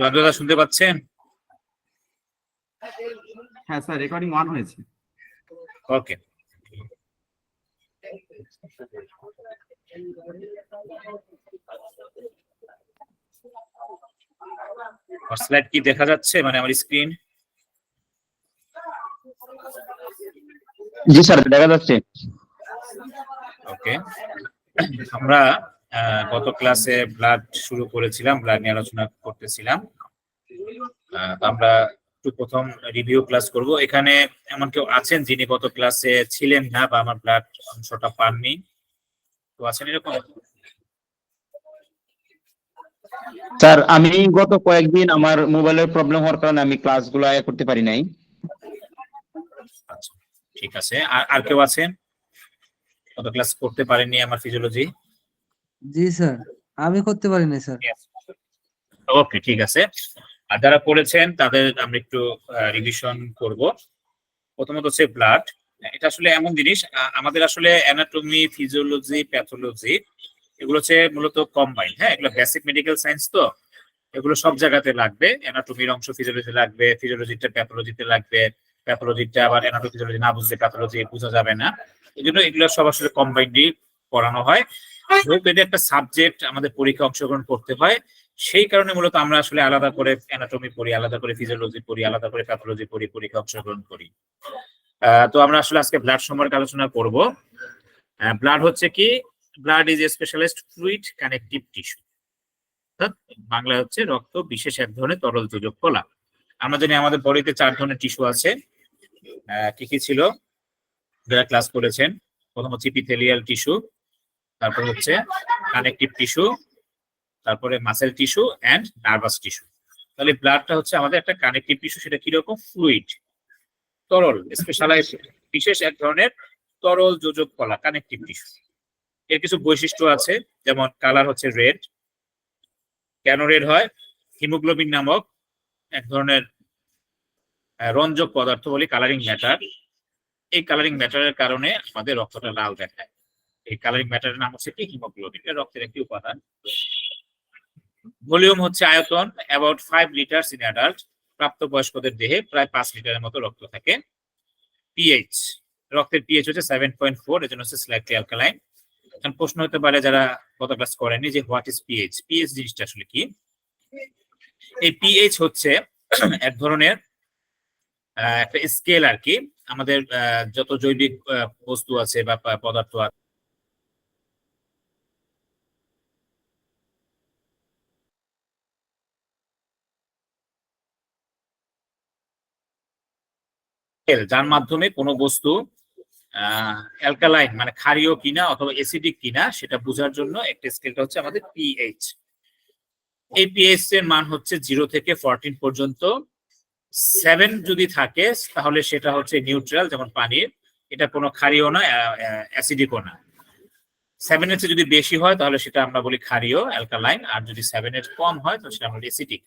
দাদা শুনতে পাচ্ছেন? হ্যাঁ স্যার, রেকর্ডিং অন হয়েছে। ওকে, স্লাইড কি দেখা যাচ্ছে, মানে আমার স্ক্রিন? জি স্যার, দেখা যাচ্ছে। ওকে, আমরা গত ক্লাসে ব্লাড শুরু করেছিলাম, ব্লাড নিয়ে আলোচনা করতেছিলাম। আমরা একটু প্রথম রিভিউ ক্লাস করব। এখানে এমন কেউ আছেন যিনি গত ক্লাসে ছিলেন না বা আমার ব্লাড অংশটা পাননি? তো আছেন এরকম? স্যার, আমি গত কয়েকদিন আমার মোবাইলের প্রবলেম হওয়ার কারণে আমি ক্লাসগুলো করতে পারি নাই। আচ্ছা, ঠিক আছে। আর কেউ আছেন গত ক্লাস করতে পারেননি আমার ফিজিওলজি? জি স্যার, আমি করতে পারি না স্যার। ওকে, ঠিক আছে। আর যারা করেছেন তাদের আমরা একটু রিভিশন করব। প্রথমত হচ্ছে ব্লাড। এটা আসলে এমন জিনিস, আমাদের আসলে অ্যানাটমি, ফিজিওলজি, প্যাথোলজি এগুলো হচ্ছে মূলত কম্বাইন্ড। হ্যাঁ, এগুলো বেসিক মেডিকেল সায়েন্স, তো এগুলো সব জায়গাতে লাগবে। অ্যানাটমির অংশ ফিজিওলজি লাগবে, ফিজিওলজিটা প্যাথোলজিতে লাগবে, প্যাথোলজিটা আবার অ্যানাটমি ফিজিওলজি না বুঝলে প্যাথোলজি বোঝা যাবে না। এই জন্য এগুলো সব আসলে কম্বাইন্ডলি পড়ানো হয়। যেহেতু এটা একটা সাবজেক্ট, আমাদের পরীক্ষা অংশগ্রহণ করতে হয়, সেই কারণে মূলত আমরা আসলে আলাদা করে অ্যানাটমি পড়ি, আলাদা করে ফিজিওলজি পড়ি, আলাদা করে প্যাথোলজি পড়ি, পরীক্ষা অংশগ্রহণ করি। তো আমরা আসলে আজকে ব্লাড সম্পর্কে আলোচনা করব। ব্লাড হচ্ছে কি? Blood is a specialized fluid connective tissue. Bangla হচ্ছে রক্ত বিশেষ এক ধরনের তরল যোজক কলা। আমরা জানি আমাদের বডিতে 4 ধরনের টিস্যু আছে। কি কি ছিল যারা ক্লাস করেছেন? প্রথম হচ্ছে ইপিথেলিয়াল টিস্যু, তারপর হচ্ছে কানেকটিভ টিস্যু, তারপরে muscle tissue and nervous tissue. তাহলে ব্লাডটা হচ্ছে আমাদের একটা কানেকটিভ টিস্যু। সেটা কিরকম? ফ্লুইড, তরল, স্পেশালাইজ বিশেষ এক ধরনের তরল যোজক কলা, কানেকটিভ টিস্যু। এর কিছু বৈশিষ্ট্য আছে, যেমন কালার হচ্ছে রেড। কেন রেড হয়? হিমোগ্লোবিন নামক এক ধরনের রঞ্জক পদার্থ বলি, কালারিং ম্যাটার। এই কালারিং ম্যাটারের কারণে আমাদের রক্তটা লাল দেখায়। এই কালারিং ম্যাটারের নাম হচ্ছে কি? হিমোগ্লোবিন। এটা রক্তের একটি উপাদান। ভলিউম হচ্ছে আয়তন, অ্যাবাউট 5 লিটার ইন অ্যাডাল্ট। প্রাপ্তবয়স্কদের দেহে প্রায় 5 লিটারের মতো রক্ত থাকে। পিএইচ, রক্তের পিএইচ হচ্ছে 7.4, এর জন্য হচ্ছে স্লাইটলি অ্যালকালাইন। এখন প্রশ্ন হতে পারে যারা গত ক্লাস করেনি যে হোয়াট ইজ পিএইচ? পিএইচ জিনিসটা আসলে কি? এই পিএইচ হচ্ছে এক ধরনের একটা স্কেল আর কি। আমাদের যত জৈবিক বস্তু আছে বা পদার্থ আছে, যার মাধ্যমে কোনো বস্তু অ্যালকালাইন মানে ক্ষারীয় কিনা অথবা অ্যাসিডিক কিনা সেটা বোঝার জন্য একটা স্কেলটা হচ্ছে আমাদের পিএইচ। এই পিএইচ এর মান হচ্ছে 0 থেকে 14 পর্যন্ত। 7 যদি থাকে তাহলে সেটা হচ্ছে নিউট্রাল, যেমন পানির। এটা কোনো ক্ষারীয় না, অ্যাসিডিকও না। 7 এর চেয়ে যদি বেশি হয় তাহলে সেটা আমরা বলি ক্ষারীয়, অ্যালকালাইন। আর যদি 7 এর কম হয় তাহলে সেটা আমরা বলি অ্যাসিডিক।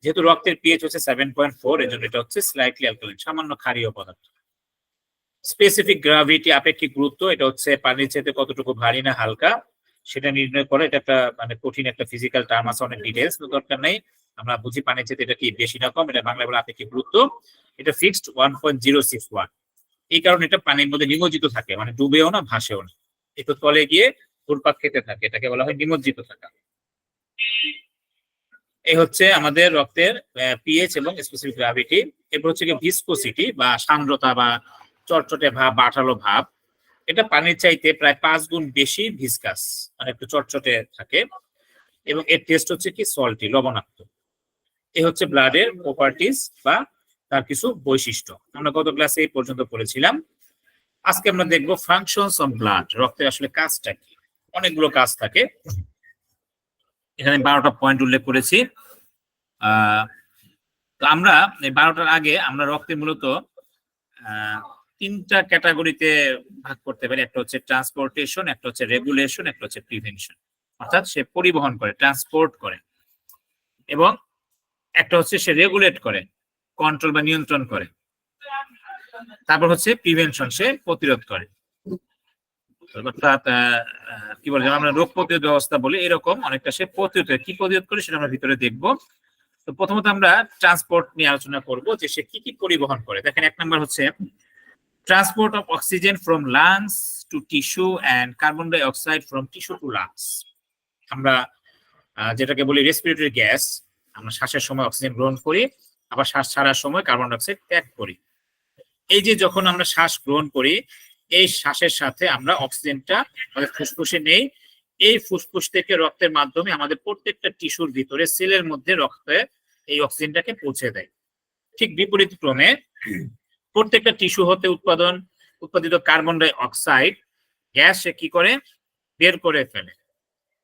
যেহেতু রক্তের পিএইচ হচ্ছে 7.4, এর জন্য এটা হচ্ছে স্লাইটলি অ্যালকালাইন, সামান্য ক্ষারীয় পদার্থ। স্পেসিফিক গ্রাভিটি, আপেক্ষিক গুরুত্ব, এটা হচ্ছে পানির চেয়ে কতটুকু ভারী না হালকা সেটা নির্ণয় করে। এটা একটা মানে কঠিন একটা ফিজিক্যাল টার্ম আছে, অনেক ডিটেইলস দরকার নেই। আমরা বুঝি পানির চেয়ে এটা কি বেশি না কম। এটা বাংলা বলে আপেক্ষিক গুরুত্ব। এটা ফিক্সড 1.061। এই কারণে এটা পানির মধ্যে নিমজ্জিত থাকে, মানে ডুবেও না ভাসেও না, একটু তলে গিয়ে ঘুরপাক খেতে থাকে। এটাকে বলা হয় নিমজ্জিত থাকা। এই হচ্ছে আমাদের রক্তের পিএইচ এবং স্পেসিফিক গ্রাভিটি। এরপর হচ্ছে কি ভিসকোসিটি বা সান্দ্রতা বা চটচটে ভাব বা আঠালো ভাব। এটা পানির চাইতে প্রায় 5 গুণ বেশি ভিসকাস, মানে একটু চটচটে থাকে। এবং এর টেস্ট হচ্ছে কি সল্টি, লবণাক্ত। এই হচ্ছে ব্লাডের প্রপার্টিজ বা তার কিছু বৈশিষ্ট্য। আমরা গত ক্লাসে এই পর্যন্ত পড়েছিলাম। আজকে আমরা দেখবো ফাংশনস অফ ব্লাড, রক্তের আসলে কাজটা কি। অনেকগুলো কাজ থাকে, এখানে 12টা পয়েন্ট উল্লেখ করেছি। তো আমরা এই 12টার আগে আমরা রক্তে মূলত 3টা ক্যাটাগরিতে ভাগ করতে পারি। একটা হচ্ছে ট্রান্সপোর্টেশন, একটা হচ্ছে রেগুলেশন, একটা হচ্ছে প্রিভেনশন। অর্থাৎ সে পরিবহন করে, ট্রান্সপোর্ট করে, এবং একটা হচ্ছে সে রেগুলেট করে, কন্ট্রোল বা নিয়ন্ত্রণ করে। তারপর হচ্ছে প্রিভেনশন, সে প্রতিরোধ করে। অর্থাৎ কি বলে যেমন আমরা রোগ প্রতিরোধ ব্যবস্থা বলি, এরকম অনেকটা সে প্রতিরোধ করে। কি প্রতিরোধ করে সেটা আমরা ভিতরে দেখবো। তো প্রথমত আমরা ট্রান্সপোর্ট নিয়ে আলোচনা করব যে সে কি কি পরিবহন করে। দেখেন 1 নম্বর হচ্ছে transport of oxygen from lungs to tissue and carbon dioxide from tissue to lungs. আমরা যেটাকে বলি রেসপিরেটরি গ্যাস, আমরা শ্বাসের সময় অক্সিজেন গ্রহণ করি, আবার শ্বাস ছাড়ার সময় কার্বন ডাই অক্সাইড ত্যাগ করি। এই যে যখন আমরা শ্বাস গ্রহণ করি, এই শ্বাসের সাথে আমরা অক্সিজেনটা আমাদের ফুসফুসে নেই, এই ফুসফুস থেকে রক্তের মাধ্যমে আমাদের প্রত্যেকটা টিস্যুর ভিতরে সেলের মধ্যে রক্তে এই অক্সিজেনটাকে পৌঁছে দেয়। ঠিক বিপরীত ক্রমে প্রত্যেকটা টিস্যু হতে উৎপাদিত কার্বন ডাই অক্সাইড গ্যাস সে কি করে বের করে ফেলে।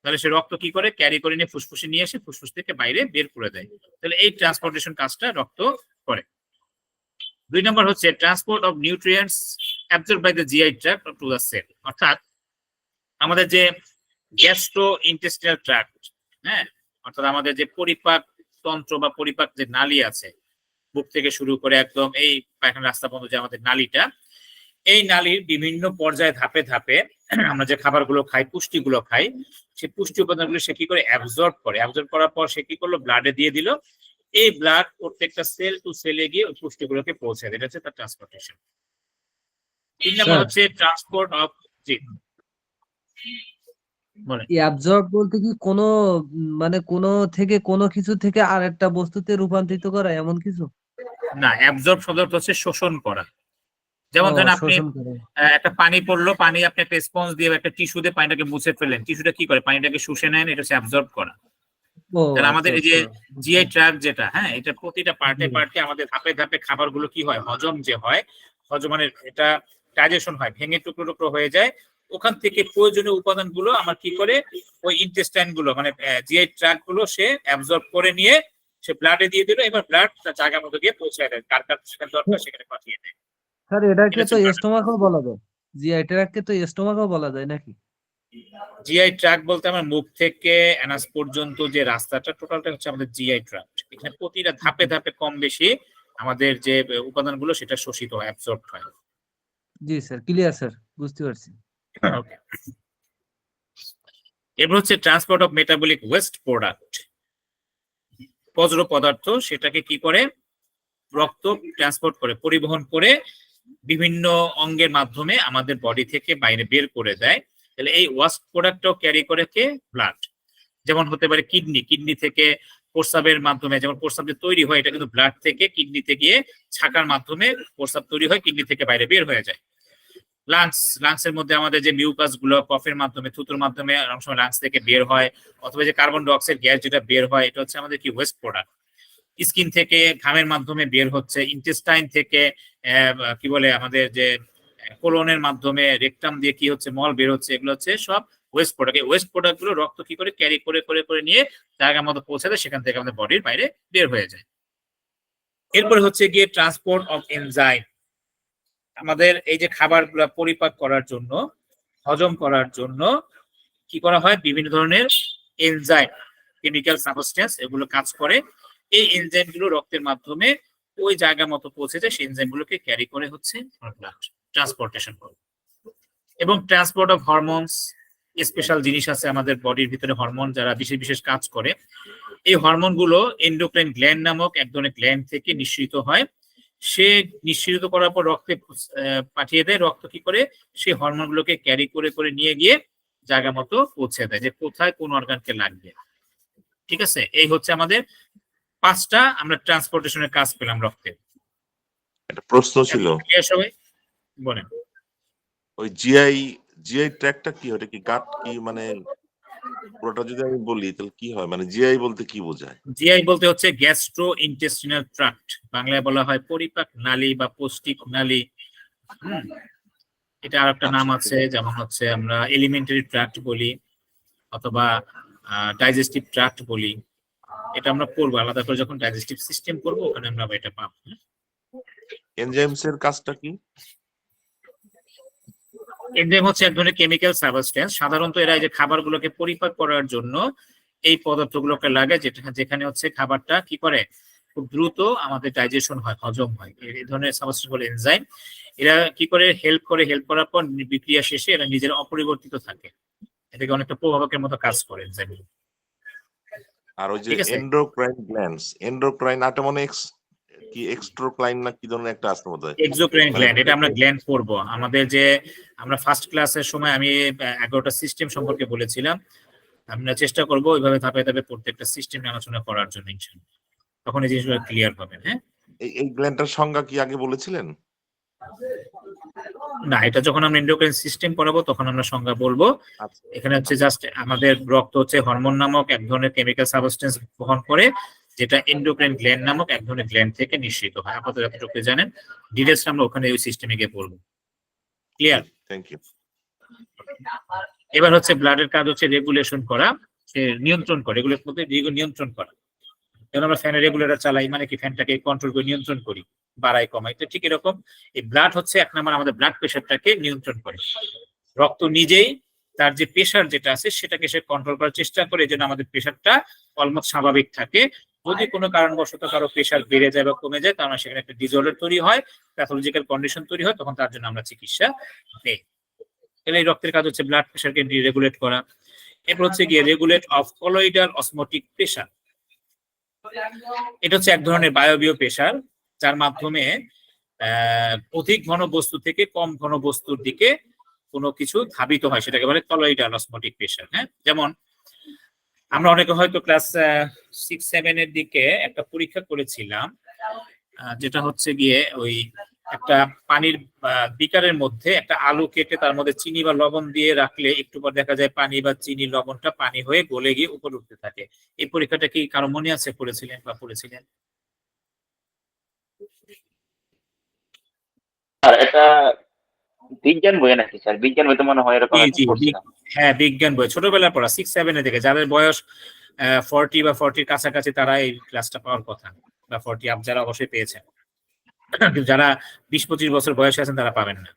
তাহলে সে রক্ত কি করে ক্যারি করে নিয়ে ফুসফুসে নিয়ে এসে ফুসফুস থেকে বাইরে বের করে দেয়। তাহলে এই ট্রান্সপোর্টেশন কাজটা রক্ত করে। 2 নম্বর হচ্ছে transport of nutrients absorbed by the GI tract to the cell. অর্থাৎ আমাদের যে গ্যাস্ট্রো ইন্টেস্টিনাল ট্র্যাক্ট, হ্যাঁ, অর্থাৎ আমাদের যে পরিপাক তন্ত্র বা পরিপাক যে নালী আছে, বুক থেকে শুরু করে একদম এই পায়খানা রাস্তা পর্যন্ত যে আমাদের নালীটা, এই নালীর বিভিন্ন পর্যায়ে ধাপে ধাপে আমরা যে খাবারগুলো খাই, পুষ্টিগুলো খাই, সেই পুষ্টি উপাদানগুলো সে কি করে অ্যাবজর্ব করে। অ্যাবজর্ব করার পর সে কি করলো, ব্লাডে দিয়ে দিল। এই ব্লাড প্রত্যেকটা সেল টু সেলে গিয়ে ওই পুষ্টিগুলোকে পৌঁছে দেয়। এটা হচ্ছে তার ট্রান্সপোর্টেশন। 3 নম্বর হচ্ছে ট্রান্সপোর্ট অফ, জি বলেন। অ্যাবজর্ব বলতে কি কোনো মানে কোনো থেকে কোনো কিছু থেকে আরেকটা বস্তুতে রূপান্তরিত করা এমন কিছু? না, অ্যাবজর্ব শব্দটা হচ্ছে শোষণ করা। যেমন ধরেন আপনি শোষণ করে। একটা পানি পড়লো, পানি আপনি একটা স্পঞ্জ দিয়ে একটা টিস্যু দিয়ে পানিটাকে মুছে ফেললেন, টিস্যুটা কি করে পানিটাকে শুষে নেন, এটা হচ্ছে অ্যাবজর্ব করা। তাহলে আমাদের এই যে জিআই ট্র্যাক্ট যেটা, হ্যাঁ, এটা প্রতিটা পার্টে পার্টে আমাদের ধাপে ধাপে খাবারগুলো কি হয়, হজম যে হয়, হজম মানে এটা ডাইজেশন হয়, ভেঙে টুকরো টুকরো হয়ে যায়। ওখান থেকে প্রয়োজনীয় উপাদানগুলো আমার কি করে ওই ইন্টেস্টাইন গুলো মানে জিআই ট্র্যাক্ট গুলো সে অ্যাবজর্ব করে নিয়ে সে ব্লাডে দিয়ে দিল। এবার ব্লাড তার জায়গার মতো গিয়ে পৌঁছায় দেয়, কার কার সেখানে দরকার সেখানে পাঠিয়ে দেয়। স্যার এটাকে এটা তো হচ্ছে স্টোমাকও বলা যায়, জিআই ট্র্যাক্টকে তো স্টোমাকও বলা যায় নাকি? জিআই ট্র্যাক্ট বলতে আমার মুখ থেকে অ্যানাস পর্যন্ত যে রাস্তাটা, টোটালটা হচ্ছে আমাদের জিআই ট্র্যাক্ট। এখানে প্রতিটা ধাপে ধাপে কম বেশি আমাদের যে উপাদানগুলো সেটা শোষিত হয়, অ্যাবজর্ব হয়। জি স্যার, ক্লিয়ার স্যার, বুঝতে পারছি। ওকে, এরপর হচ্ছে transport of metabolic waste product. বজ্র পদার্থ সেটাকে কি করে রক্ত ট্রান্সপোর্ট করে, পরিবহন করে বিভিন্ন অঙ্গের মাধ্যমে আমাদের বডি থেকে বাইরে বের করে দেয়। তাহলে এই ওয়েস্ট প্রোডাক্টটাও ক্যারি করে কে, ব্লাড। যেমন হতে পারে কিডনি, কিডনি থেকে প্রস্রাবের মাধ্যমে, যেমন প্রস্রাব যে তৈরি হয় এটা কিন্তু ব্লাড থেকে কিডনিতে গিয়ে ছাকার মাধ্যমে প্রস্রাব তৈরি হয়, কিডনি থেকে বাইরে বের হয়ে যায়। লাংস, লাংসের মধ্যে আমাদের যে মিউকাস গুলো কফের মাধ্যমে, থুতুর মাধ্যমে অনেক সময় লাংস থেকে বের হয়, অথবা যে কার্বন ডাই অক্সাইড গ্যাস যেটা বের হয়, এটা হচ্ছে আমাদের কি ওয়েস্ট প্রোডাক্ট। স্কিন থেকে ঘামের মাধ্যমে বের হচ্ছে, ইন্টেস্টাইন থেকে কি বলে আমাদের যে কোলনের মাধ্যমে রেকটাম দিয়ে কি হচ্ছে মল বের হচ্ছে, এগুলো হচ্ছে সব ওয়েস্ট প্রোডাক্ট। এই ওয়েস্ট প্রোডাক্ট গুলো রক্ত কি করে ক্যারি করে করে করে নিয়ে জায়গার মতো পৌঁছে দেয়, সেখান থেকে আমাদের বডির বাইরে বের হয়ে যায়। এরপরে হচ্ছে গিয়ে ট্রান্সপোর্ট অফ এনজাইম। আমাদের এই যে খাবারগুলো পরিপাক করার জন্য, হজম করার জন্য কি করা হয়, বিভিন্ন ধরনের এনজাইম, কেমিক্যাল সাবস্টেন্স, এগুলো কাজ করে। এই এনজাইম গুলো রক্তের মাধ্যমে ওই জায়গা মতো পৌঁছে যায়, সেই এনজাইম গুলোকে ক্যারি করে হচ্ছে ব্লাড ট্রান্সপোর্টেশন করে। এবং ট্রান্সপোর্ট অফ হরমোনস, স্পেশাল জিনিস আছে আমাদের বডির ভিতরে, হরমোন যারা বিশেষ বিশেষ কাজ করে। এই হরমোন গুলো এন্ডোক্রাইন গ্ল্যান্ড নামক এক ধরনের গ্ল্যান্ড থেকে নিঃসৃত হয়। সে নিঃসৃত করার পর রক্তে পাঠিয়ে দেয়, রক্ত কি করে সেই হরমোন গুলোকে ক্যারি করে করে নিয়ে গিয়ে জায়গা মতো পৌঁছে দেয়, যে কোথায় কোন অর্গানকে লাগবে। ঠিক আছে, এই হচ্ছে আমাদের 5টা আমরা ট্রান্সপোর্টেশনের কাজ পেলাম রক্তে। একটা প্রশ্ন ছিল, সবাই বলেন। ওই জিআই ট্র্যাক্টটা কি, ওটা কি গাট কি, মানে পুরোটা যদি আমি বলি তাহলে কি হয়, মানে জিআই বলতে কি বোঝায়? জিআই বলতে হচ্ছে গ্যাস্ট্রো ইন্টেস্টিনাল ট্র্যাক্ট, বাংলায় বলা হয় পরিপাক নালী বা পৌষ্টিক নালী। এটা আর একটা নাম আছে, যেমন হচ্ছে আমরা এলিমেন্টারি ট্র্যাক্ট বলি অথবা ডাইজেস্টিভ ট্র্যাক্ট বলি। এটা আমরা পড়বো আলাদা করে, যখন ডাইজেস্টিভ সিস্টেম করবো ওখানে আমরা এটা পাবো। এনজাইমস এর কাজটা কি? এনজাইম হচ্ছে এক ধরনের কেমিক্যাল সাবস্টেন্স। সাধারণত এরা এই যে খাবারগুলোকে পরিপাক করার জন্য এই পদার্থগুলোকে লাগে, যেখানে হচ্ছে খাবারটা কি করে খুব দ্রুত আমাদের ডাইজেশন হয়, হজম হয়। এই ধরনের সাবস্টেন্স বলে এনজাইম। এরা কি করে হেল্প করার পর বিক্রিয়া শেষে এরা নিজের অপরিবর্তিত থাকে, এটাকে অনেকটা প্রভাবকের মতো কাজ করে এনজাইমগুলো। আর ওই যে ঠিক আছে। এন্ডোক্রাইন আটা মানে কি এক্সট্রোক্রাইন না কি ধরনের একটা আছে বোধহয়। এক্সোক্রাইন মানে গ্ল্যান্ড, এটা আমরা গ্ল্যান্ড করব আমাদের যে আমরা ফার্স্ট ক্লাসের সময় আমি 11টা সিস্টেম সম্পর্কে বলেছিলাম, আমরা চেষ্টা করব ওইভাবে ধাপে ধাপে প্রত্যেকটা সিস্টেম আলোচনা করার জন্য ইনশাআল্লাহ, তখন এই জিনিসগুলো ক্লিয়ার পাবেন। হ্যাঁ, এই গ্ল্যান্ডটার সংজ্ঞা কি আগে বলেছিলেন? না, এটা যখন আমরা এন্ডোক্রাইন সিস্টেম পড়াবো তখন আমরা সংজ্ঞা বলবো। আচ্ছা, এখানে হচ্ছে জাস্ট আমাদের রক্ত হচ্ছে হরমোন নামক এক ধরনের কেমিক্যাল সাবস্টেন্স বহন করে, যেটা এন্ডোক্রাইন গ্ল্যান্ড নামক এক ধরনের গ্ল্যান্ড থেকে নিঃসৃত হয়। আপাতত যতটুকু জানেন, ডিটেইলস আমরা ওখানে ওই সিস্টেমে গিয়ে পড়বো। ক্লিয়ার? Thank you. এবার হচ্ছে ব্লাডের কাজ হচ্ছে রেগুলেশন করা, সে নিয়ন্ত্রণ করে, রেগুলেট করতে নিয়ন্ত্রণ করা। যেমন আমরা ফ্যানের রেগুলেটর চালাই, মানে কি ফ্যানটাকে কন্ট্রোল করে নিয়ন্ত্রণ করি, বাড়াই কমাই। তো ঠিক এরকম এই ব্লাড হচ্ছে এক নম্বর আমাদের ব্লাড প্রেশারটাকে নিয়ন্ত্রণ করে। রক্ত নিজেই তার যে প্রেশার যেটা আছে সেটাকে সে কন্ট্রোল করার চেষ্টা করে, যেন আমাদের প্রেশারটা অলমোস্ট স্বাভাবিক থাকে। যদি কোনো কারণবশত কারো প্রেশার বেড়ে যায় বা কমে যায়, তার মানে সেখানে একটা ডিসঅর্ডার তৈরি হয়, প্যাথোলজিক্যাল কন্ডিশন তৈরি হয়, তখন তার জন্য আমরা চিকিৎসা দেই। তাহলে এই রক্তের কাজ হচ্ছে ব্লাড প্রেশারকে রেগুলেট করা। এরপর হচ্ছে গিয়ে regulate of colloidal osmotic pressure. এটা হচ্ছে এক ধরনের বায়বীয় প্রেশার, যার মাধ্যমে অধিক ঘন বস্তু থেকে কম ঘন বস্তুর দিকে কোনো কিছু ধাবিত হয়, সেটাকে বলে কলোইডাল অসমোটিক প্রেশার। হ্যাঁ, যেমন আমরা অনেকে হয়তো ক্লাস 6-7 এর দিকে একটা পরীক্ষা করেছিলাম, যেটা হচ্ছে গিয়ে ওই একটা পানির বিকারের মধ্যে একটা আলু কেটে তার মধ্যে চিনি বা লবণ দিয়ে রাখলে একটু পর দেখা যায় পানি বা চিনি লবণটা পানি হয়ে গলে গিয়ে উপরে উঠতে থাকে। এই পরীক্ষাটা কি কারো মনে আছে করেছিলেন বা পড়েছিলেন? আর এটা বিজ্ঞান বই নাকি স্যার? বিজ্ঞান বইতে মনে হয় এরকম একটা পড়ছিলাম। হ্যাঁ, বিজ্ঞান বই ছোটবেলার পড়া 6-7 এর দিকে। যাদের বয়স 40 বা 40 এর কাছাকাছি তারা এই ক্লাসটা পাওয়ার কথা, বা 40 আপ যারা অবশ্যই পেয়েছেন। কিন্তু যারা 20-25 বছর বয়সে আছেন তারা পাবেন না,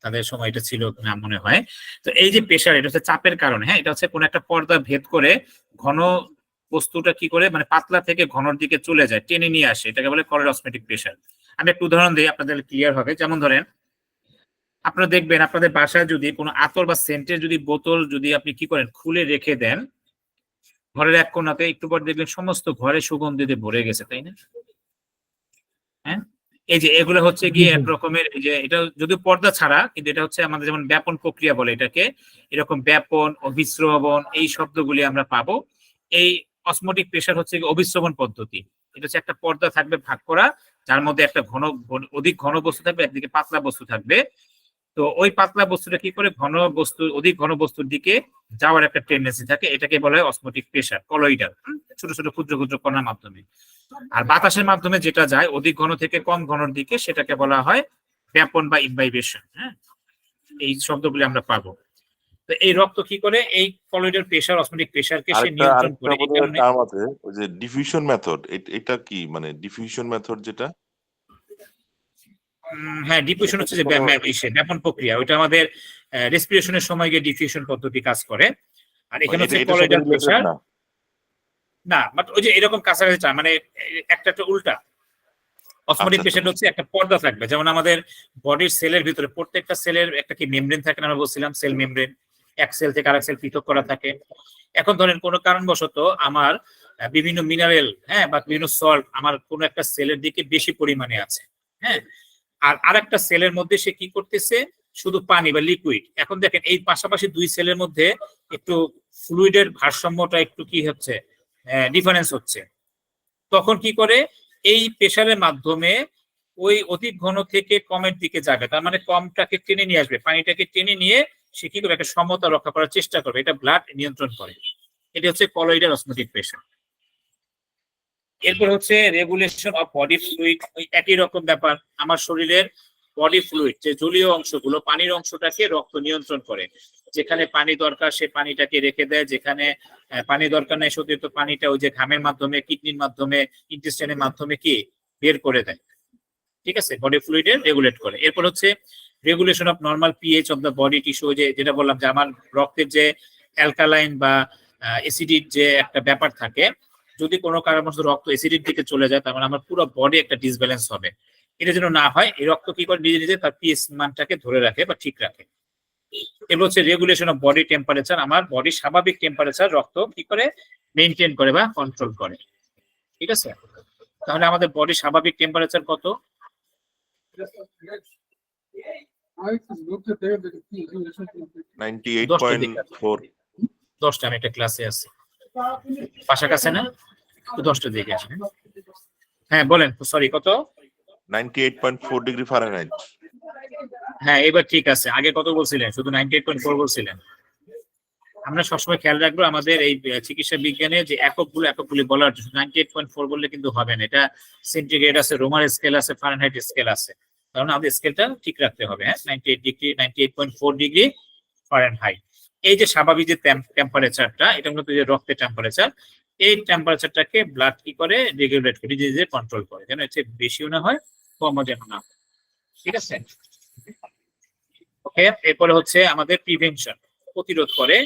তাদের সময় এটা ছিল না মনে হয়। তো এই যে প্রেশার, এটা হচ্ছে চাপের কারণে। হ্যাঁ, এটা হচ্ছে কোন একটা পর্দা ভেদ করে ঘন বস্তুটা কি করে মানে পাতলা থেকে ঘনর দিকে চলে যায়, টেনে নিয়ে আসে, এটাকে বলে কলোইডাল অসমোটিক প্রেশার। আমি একটা উদাহরণ দিই, আপনাদের ক্লিয়ার হবে। যেমন ধরেন, আপনারা দেখবেন আপনাদের বাসায় যদি কোনো আতর বা সেন্টের যদি বোতল যদি আপনি কি করেন খুলে রেখে দেন ঘরের এক কোণাতে, একটু পর দেখবেন সমস্ত ঘরে সুগন্ধিতে ভরে গেছে, তাই না? হ্যাঁ, এই যে এগুলো হচ্ছে গিয়ে এক রকমের, এই যে এটা যদিও পর্দা ছাড়া, কিন্তু এটা হচ্ছে আমাদের যেমন ব্যাপন প্রক্রিয়া বলে এটাকে, এরকম ব্যাপন, অভিস্রবণ এই শব্দগুলি আমরা পাবো। এই অসমোটিক প্রেশার হচ্ছে অভিস্রবণ পদ্ধতি। এটা হচ্ছে একটা পর্দা থাকবে ভাগ করা, যার মধ্যে একটা অধিক ঘন বস্তু থাকবে, একদিকে পাতলা বস্তু থাকবে। তো ওই পাতলা বস্তুটা কি করে অধিক ঘন বস্তুর দিকে যাওয়ার একটা টেন্ডেন্সি থাকে, এটাকে বলা হয় অসমোটিক প্রেশার, কলোইডাল, ছোট ছোট ক্ষুদ্র ক্ষুদ্র কণার মাধ্যমে। আর বাতাসের মাধ্যমে যেটা যায় অধিক ঘন থেকে কম ঘনর দিকে, সেটাকে বলা হয় ব্যাপন বা ইমবাইবেশন। হ্যাঁ, এই শব্দগুলি আমরা পাবো। তো এই রক্ত কি করে এই কলোইডাল প্রেশার, অসমোটিক প্রেশারকে সে নিয়ন্ত্রণ করে। এই কারণে টার্ম আছে ওই যে ডিফিউশন মেথড, এটা কি মানে ডিফিউশন মেথড যেটা? হ্যাঁ, ডিফিউশন হচ্ছে যে ব্যাপন প্রক্রিয়া, ওইটা আমাদের রেসপিরেশনের সময় গিয়ে ডিফিউশন পদ্ধতি কাজ করে। আর এখানে হচ্ছে কলোইডাল প্রেশার না, বাট ওই যে এরকম কাছাকাছি মানে একটা উল্টা। অসমোটিক প্রেশার হচ্ছে একটা পর্দা থাকবে, যেমন আমাদের বডির সেলের ভিতরে প্রত্যেকটা সেলের একটা কি মেমব্রেন থাকে না, আমরা বলছিলাম সেল মেমব্রেন, এক সেল থেকে আরেক সেল পৃথক করা থাকে। এখন ধরেন কোনো কারণবশত আমার বিভিন্ন মিনারেল, হ্যাঁ, বা বিভিন্ন সল্ট আমার কোনো একটা সেলের দিকে বেশি পরিমাণে আছে, হ্যাঁ, আর আরেকটা সেলের মধ্যে সে কি করতেছে শুধু পানি বা লিকুইড। এখন দেখেন এই পাশাপাশি দুই সেলের মধ্যে একটু ফ্লুইডের ভারসাম্যটা একটু কি হচ্ছে, ডিফারেন্স হচ্ছে। তখন কি করে এই প্রেসারের মাধ্যমে ওই অধিক ঘন থেকে কমের দিকে যাবে, তার মানে কমটাকে টেনে নিয়ে আসবে, পানিটাকে টেনে নিয়ে সে কি করে একটা সমতা রক্ষা করার চেষ্টা করবে, এটা ব্লাড নিয়ন্ত্রণ করে। এটা হচ্ছে কলোইডাল অসমোটিক প্রেশার। এরপর হচ্ছে রেগুলেশন অফ বডি ফ্লুইড, ওই একই রকম ব্যাপার। আমার শরীরের বডি ফ্লুইড যে জলীয় অংশগুলো, পানির অংশটাকে রক্ত নিয়ন্ত্রণ করে, যেখানে পানি দরকার সে পানিটাকে রেখে দেয়, যেখানে পানি দরকার নেই সত্যি পানিটা ওই যে ঘামের মাধ্যমে, কিডনির মাধ্যমে, ইন্টেস্টাইনের মাধ্যমে কি বের করে দেয়। ঠিক আছে, বডি ফ্লুইডের রেগুলেট করে। এরপর হচ্ছে regulation of normal pH of the body tissue, যেটা বললাম যে আমার রক্তের যে অ্যালকালাইন বা অ্যাসিডিক যে একটা ব্যাপার থাকে, যদি কোনো কারণবশত রক্ত অ্যাসিডির দিকে চলে যায় তার মানে আমার পুরো বডি একটা ডিসব্যালেন্স হবে। এটা যেন না হয়, এই রক্ত কি করে নিজে নিজে তার পিএইচ মানটাকে ধরে রাখে বা ঠিক রাখে। এগুলো হচ্ছে রেগুলেশন অফ বডি টেম্পারেচার, আমার বডির স্বাভাবিক টেম্পারেচার রক্ত কি করে মেনটেন করে বা কন্ট্রোল করে। ঠিক আছে, তাহলে আমাদের বডির স্বাভাবিক টেম্পারেচার কত? 98.4 10টা, আমি একটা ক্লাসে আছি, পাশাকাছে না, তো 10টা দিকে আসেন। হ্যাঁ বলেন, সরি কত? 98.4 ডিগ্রি ফারেনহাইট। হ্যাঁ এবার ঠিক আছে, আগে কত বলছিলেন? শুধু 98.4 বলছিলেন। আমরা সবসময় খেয়াল রাখবো আমাদের এই চিকিৎসা বিজ্ঞানে যে এককগুলি বলার 98.4 বললে কিন্তু হবে না, এটা সেন্টিগ্রেড আছে, রোমার স্কেল আছে, ফারেনহাইট স্কেল আছে, কারণ আমাদের স্কেলটা ঠিক রাখতে হবে। হ্যাঁ 98.4 ডিগ্রি ফারেনহাইট। এই যে স্বাভাবিক যে টেম্পারেচারটা, এটা মূলত যে রক্তের টেম্পারেচার, এই টেম্পারেচারটাকে ব্লাড কি করে রেগুলেট করে, নিজে নিজে কন্ট্রোল করে, যেন এর চেয়ে বেশিও না হয় কমও যেন না হয়। ঠিক আছে, ওকে। এরপরে হচ্ছে আমাদের প্রিভেনশন, প্রতিরোধ করে।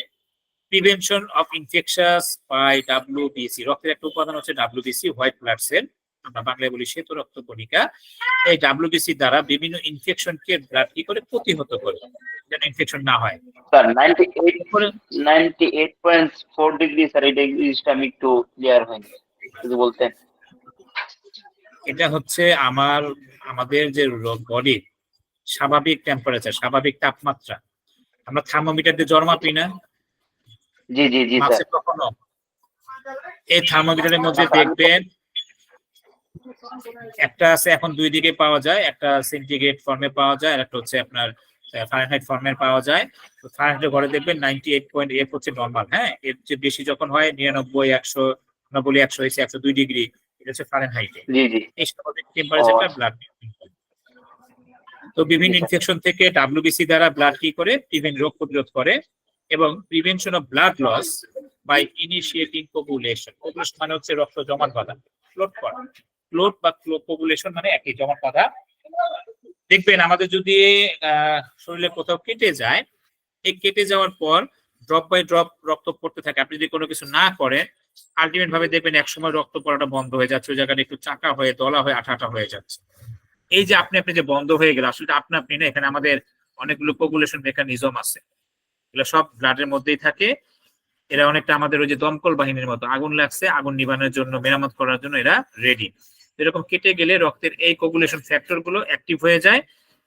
Prevention of infectious by WBC, রক্তের একটা উপাদান হচ্ছে ডাব্লিউবিসি, হোয়াইট ব্লাড সেল, আমরা বাংলায় বলি শ্বেত রক্ত কণিকা। এই ডাব্লিউবিসি দ্বারা বিভিন্ন ইনফেকশনকে ব্লাড কি করে প্রতিহত করে, যেন ইনফেকশন না হয়। স্যার 98.4 ডিগ্রি, স্যার এটা জিনিসটা আমি একটু ক্লিয়ার হয়নি, যদি বলতেন। এটা হচ্ছে আমাদের যে বডির স্বাভাবিক টেম্পারেচার, স্বাভাবিক তাপমাত্রা। আমরা থার্মোমিটার দিয়ে জ্বর মাপি না, জি জি জি মাপছে স্যার। কখনো? এই থার্মোমিটারের মধ্যে দেখবেন একটা আছে, এখন দুই দিকে পাওয়া যায়, একটা সেন্টিগ্রেড ফর্মে পাওয়া যায়, আর একটা হচ্ছে আপনার ফারেনহাইট ফর্মে পাওয়া যায়। তো ফারেনহাইটের ঘরে দেখবেন 98.8 হচ্ছে নরমাল। হ্যাঁ, এর চেয়ে বেশি যখন হয় 99, 100, আমরা বলি 100 হয়েছে 102 ডিগ্রি, এটা হচ্ছে ফারেনহাইটে। জি জি। এই স্বাভাবিক টেম্পারেচারটা ব্লাড। তো বিভিন্ন জি, স্যার। ইনফেকশন থেকে ডাব্লিউবিসি দ্বারা ব্লাড কি করে রোগ প্রতিরোধ করে। এবং prevention of blood loss by initiating coagulation, coagulation মানে হচ্ছে রক্ত জমাট বাঁধা, ক্লট করা। ক্লট বা কোগুলেশন মানে একই, জমাট বাঁধা। দেখবেন আমাদের যদি শরীরে কোথাও কেটে যায়, এই কেটে যাওয়ার পর ড্রপ বাই ড্রপ রক্ত পড়তে থাকে, আপনি যদি কোনো কিছু না করেন, আলটিমেট ভাবে দেখবেন একসময় রক্ত পড়াটা বন্ধ হয়ে যাচ্ছে, ওই জায়গাটা একটু চাকা হয়ে, দলা হয়ে, আঠা আঠা হয়ে যাচ্ছে। এই যে আপনি যে বন্ধ হয়ে গেল, আসলে আপনি না, এখানে আমাদের অনেকগুলো কোগুলেশন মেকানিজম আছে, এগুলো সব ব্লাডের মধ্যেই থাকে। এরা অনেকটা আমাদের ওই যে দমকল বাহিনীর মতো, আগুন লাগছে, আগুন নিবানোর জন্য, মেরামত করার জন্য এরা রেডি। এরকম কেটে গেলে রক্তের এই কোগুলেশন ফ্যাক্টর গুলো অ্যাক্টিভ হয়ে যায়,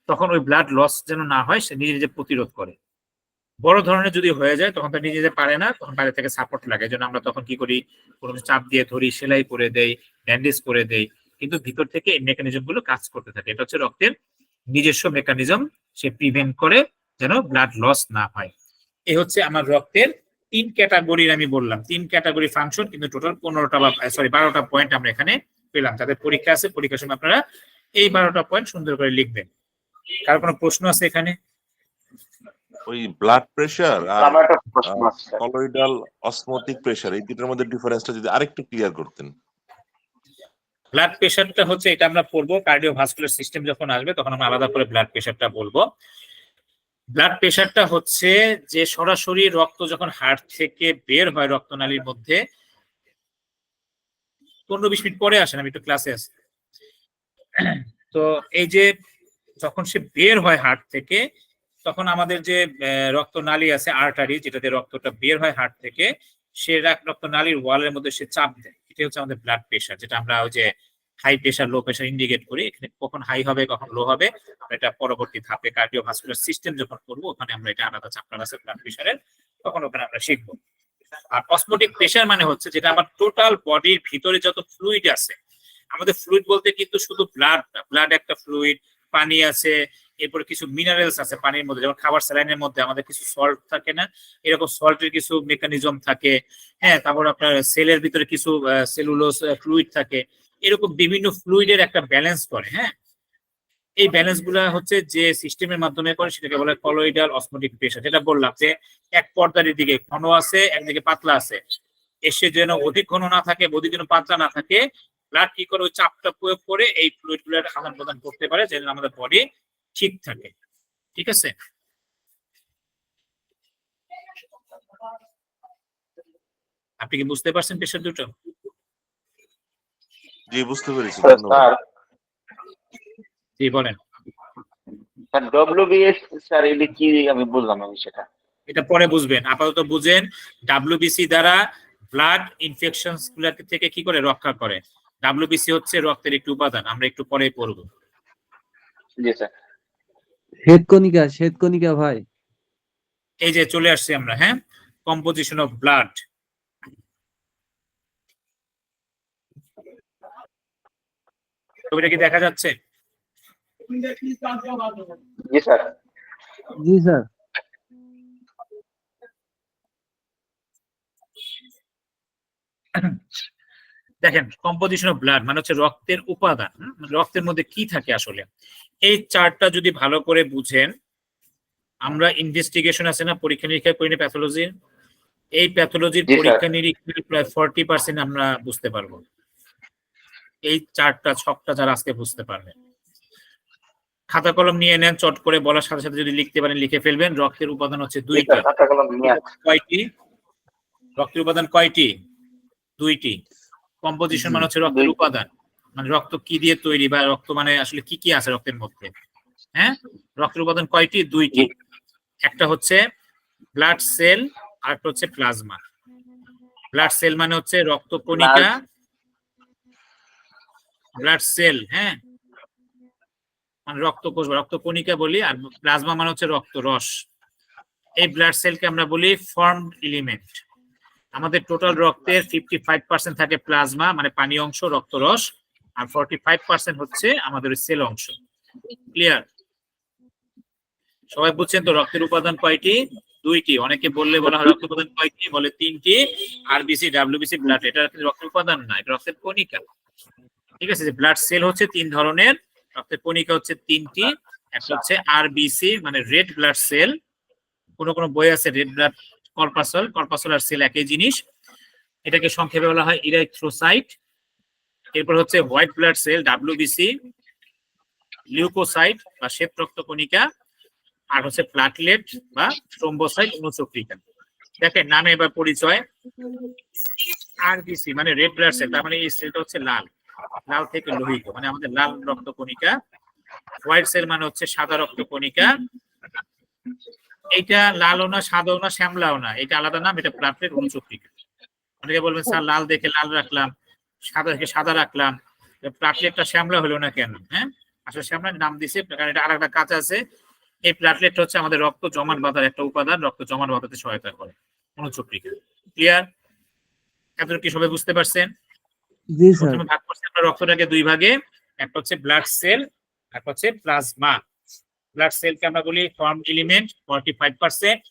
তখন ওই ব্লাড লস যেন না হয় সে নিজে নিজে প্রতিরোধ করে। বড় ধরনের যদি হয়ে যায় তখন তার নিজে নিজে পারে না, তখন বাইরে থেকে সাপোর্ট লাগে, যেন আমরা তখন কি করি, কোনো চাপ দিয়ে ধরি, সেলাই করে দেই, ব্যান্ডেজ করে দেই, কিন্তু ভিতর থেকে এই মেকানিজম গুলো কাজ করতে থাকে। এটা হচ্ছে রক্তের নিজস্ব মেকানিজম, সে প্রিভেন্ট করে যেন ব্লাড লস না হয়। এই হচ্ছে আমার রক্তের 3 ক্যাটাগরির, আমি বললাম 3 ক্যাটাগরি ফাংশন, কিন্তু টোটাল 15টা বা 12টা পয়েন্ট আমরা এখানে পেলাম। তাদের পরীক্ষা আছে, পরীক্ষার সময় আপনারা এই 12টা পয়েন্ট সুন্দর করে লিখবেন। কার কোনো প্রশ্ন আছে এখানে? ওই ব্লাড প্রেশার আর আমার একটা প্রশ্ন আছে, স্যার। কলোইডাল অসমোটিক প্রেশার, এই দুটোর মধ্যে ডিফারেন্সটা যদি আরেকটু ক্লিয়ার করতেন। ব্লাড প্রেশারটা হচ্ছে, এটা আমরা পড়বো কার্ডিওভাস্কুলার সিস্টেম যখন আসবে, তখন আমরা আলাদা করে ব্লাড প্রেশারটা বলবো। ব্লাড প্রেশারটা হচ্ছে যে সরাসরি রক্ত যখন হার্ট থেকে বের হয় রক্তনালীর মধ্যে, 15-20 মিনিট পরে আসেন, আমি একটু ক্লাসে আছি। তো এই যে যখন সে বের হয় হার্ট থেকে, তখন আমাদের যে রক্তনালী আছে, আর্টারি, যেটাতে রক্তটা বের হয় হার্ট থেকে, সে রক্তনালীর ওয়ালের মধ্যে সে চাপ দেয়। এটা হচ্ছে আমাদের ব্লাড প্রেশার, যেটা আমরা ওই যে high pressure, low pressure indicate করি। এখানে কখন হাই হবে, কখন লো হবে, আমরা এটা পরবর্তী ধাপে কার্ডিওভাস্কুলার সিস্টেম যখন করবো, ওখানে আমরা এটা আলাদা চ্যাপ্টার আছে ব্লাড প্রেশারের, তখন ওখানে আমরা শিখবো। আর অসমোটিক প্রেশার মানে হচ্ছে যেটা আমার টোটাল বডির ভিতরে যত ফ্লুইড আছে, আমাদের ফ্লুইড বলতে কিন্তু শুধু ব্লাড একটা ফ্লুইড, পানি আছে, এরপরে কিছু মিনারেলস আছে পানির মধ্যে, যেমন খাবার স্যালাইনের মধ্যে আমাদের কিছু সল্ট থাকে না, এরকম সল্টের কিছু মেকানিজম থাকে। হ্যাঁ, তারপর আপনার সেলের ভিতরে কিছু সেলুলোজ ফ্লুইড থাকে, এরকম বিভিন্ন ফ্লুইডের একটা ব্যালেন্স করে। হ্যাঁ, এই ব্যালেন্স গুলা হচ্ছে যে সিস্টেমের মাধ্যমে করে, সেটাকে বলে কলোইডাল অসমোটিক প্রেশার। যেটা বললাম যে এক পর্দার দিকে ঘন আছে, একদিকে পাতলা আছে, এসে যেন অধিক ঘন না থাকে, অধিক যেন পাতলা না থাকে, ব্লাড কি করে ওই চাপটা প্রয়োগ করে এই ফ্লুইড গুলোর আদান প্রদান করতে পারে, যেন আমাদের বডি ঠিক থাকে। ঠিক আছে, আপনি কি বুঝতে পারছেন প্রেশার দুটো? জি, বুঝতে পেরেছি, স্যার, ধন্যবাদ। জি বলেন। স্যার ডব্লিউবিএস স্যার এটা কি আমি বুঝলাম না সেটা। এটা পরে বুঝবেন, আপাতত বুঝেন। ডাব্লিউবিসি দ্বারা ব্লাড ইনফেকশন থেকে কি করে রক্ষা করে। ডাব্লিউবিসি হচ্ছে রক্তের একটি উপাদান, আমরা একটু পরে পড়ব। জি স্যার। শ্বেতকণিকা ভাই। এই যে চলে আসছি আমরা, হ্যাঁ, কম্পোজিশন অফ ব্লাড। ছবিটা কি দেখা যাচ্ছে? জি স্যার। জি স্যার। দেখেন, কম্পোজিশন অফ ব্লাড মানে হচ্ছে রক্তের উপাদান। রক্তের মধ্যে কি থাকে আসলে, এই চার্টটা যদি ভালো করে বুঝেন, আমরা ইনভেস্টিগেশন আছে না, পরীক্ষা নিরীক্ষা করি না প্যাথোলজির, এই প্যাথোলজির জি স্যার। পরীক্ষা নিরীক্ষা প্রায় 40% আমরা বুঝতে পারবো। এই চার্টটা ছকটা যারা আজকে বুঝতে পারবেন, খাতা কলম নিয়ে নেন, চট করে বলার সাথে সাথে যদি লিখতে পারেন লিখে ফেলবেন। রক্তের উপাদান হচ্ছে জি দুইটি। স্যার, খাতা কলম নিয়ে আসছি। কয়টি? রক্তের উপাদান কয়টি? দুইটি। কম্পোজিশন মানে হচ্ছে রক্তের দুইটি। উপাদান, মানে রক্ত কি দিয়ে তৈরি, বা রক্ত মানে আসলে কি কি আছে রক্তের মধ্যে। হ্যাঁ, রক্তের উপাদান কয়টি? দুইটি। একটা হচ্ছে ব্লাড সেল আর একটা হচ্ছে প্লাজমা। ব্লাড সেল মানে হচ্ছে রক্ত কণিকা, ব্লাড সেল, হ্যাঁ, মানে রক্তকোষ, রক্ত কণিকা বলি। আর প্লাজমা মানে হচ্ছে রক্ত রস। এই ব্লাড সেলকে আমরা বলি ফর্মড এলিমেন্ট। আমাদের টোটাল রক্তের 55% থাকে প্লাজমা মানে পানি অংশ, রক্তরস, আর 45% হচ্ছে আমাদের সেল অংশ। ক্লিয়ার? সবাই বুঝছেন তো? রক্তের উপাদান কয়টি? দুইটি। অনেকে বললে বলা হয় রক্তের উপাদান কয়টি, বলে তিনটি। আরবিসি, ডাব্লিউবিসি, ব্লাড, এটা রক্তের উপাদান না, এটা রক্তের কণিকা। ঠিক আছে, যে ব্লাড সেল হচ্ছে তিন ধরনের, রক্তের কণিকা হচ্ছে তিনটি। একটা হচ্ছে আরবিসি মানে রেড ব্লাড সেল, কোন কোন বই আছে রেড ব্লাড কর্পাসল, কর্পাসল আর সেল একই জিনিস, এটাকে সংক্ষেপে বলা হয় ইরাইথ্রোসাইট। এরপর হচ্ছে white blood cell WBC, leucocyte বা শ্বেত রক্ত কণিকা, আর হচ্ছে প্লাটলেট বা থ্রোম্বোসাইট অনুচক্রিকা। দেখেন নামে এবার পরিচয়। আরবিসি মানে রেড ব্লাড সেল, তার মানে এই সেলটা হচ্ছে লাল, লাল থেকে লোহিত, মানে আমাদের লাল রক্ত কণিকা। হোয়াইট সেল মানে হচ্ছে সাদা রক্ত কণিকা। এটা লালও না, সাদাও না, শ্যামলাও না, এটা আলাদা নাম, এটা প্লাটলেট অনুচক্রিকা। অনেকে বলবেন স্যার লাল দেখে লাল রাখলাম, সাদা দেখে সাদা রাখলাম, প্লাটলেটটা শ্যামলা হলো না কেন? হ্যাঁ, আসলে শ্যামলার নাম দিছে কারণ এটা আরেকটা কাজ আছে। এই প্লাটলেট হচ্ছে আমাদের রক্ত জমাট বাঁধার একটা উপাদান, রক্ত জমাট বাঁধাতে সহায়তা করে অনুচক্রিকা। ক্লিয়ার? এতটুকু কি সবাই বুঝতে পারছেন? জি স্যার। প্রথমে ভাগ করছি আমরা রক্তটাকে দুই ভাগে, একটা হচ্ছে ব্লাড সেল, একটা হচ্ছে প্লাজমা। ব্লাড সেলকে আমরা বলি ফর্ম এলিমেন্ট 45%,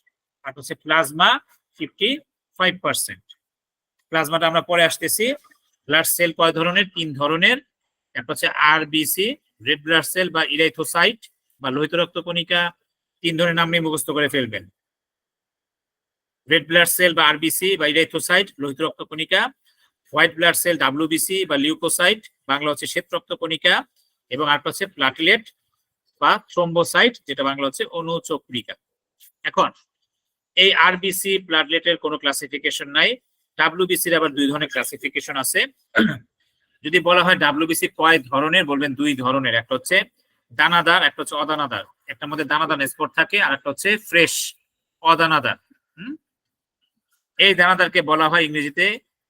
আর হচ্ছে প্লাজমা 55%। প্লাজমাটা আমরা পরে আসতেছি। ব্লাড সেল কয় ধরনের? তিন ধরনের। একটা হচ্ছে আরবিসি রেড ব্লাড সেল বা ইরাইথোসাইট বা লোহিত রক্ত কণিকা। তিন ধরনের নাম নিয়ে মুখস্থ করে ফেলবেন। রেড ব্লাড সেল বা আরবিসি বা ইরাইথোসাইট, লোহিত রক্ত কণিকা। হোয়াইট ব্লাড সেল ডাব্লিউবিসি বা লিউকোসাইট, বাংলা হচ্ছে শ্বেত রক্ত কণিকা। এবং আরেকটা হচ্ছে প্লাটলেট বা থ্রোম্বোসাইট, যেটা বাংলা হচ্ছে অনুচক্রিকা। এখন এই আরবিসি প্লাটলেটের কোনো ক্লাসিফিকেশন নাই। ডাব্লিউবিসির আবার দুই ধরনের ক্লাসিফিকেশন আছে। যদি বলা হয় ডাব্লিউবিসি কয় ধরনের, বলবেন দুই ধরনের, একটা হচ্ছে দানাদার, একটা হচ্ছে অদানাদার। একটার মধ্যে দানাদার স্পট থাকে, আর একটা হচ্ছে ফ্রেশ অদানাদার। এই দানাদারকে বলা হয় ইংরেজিতে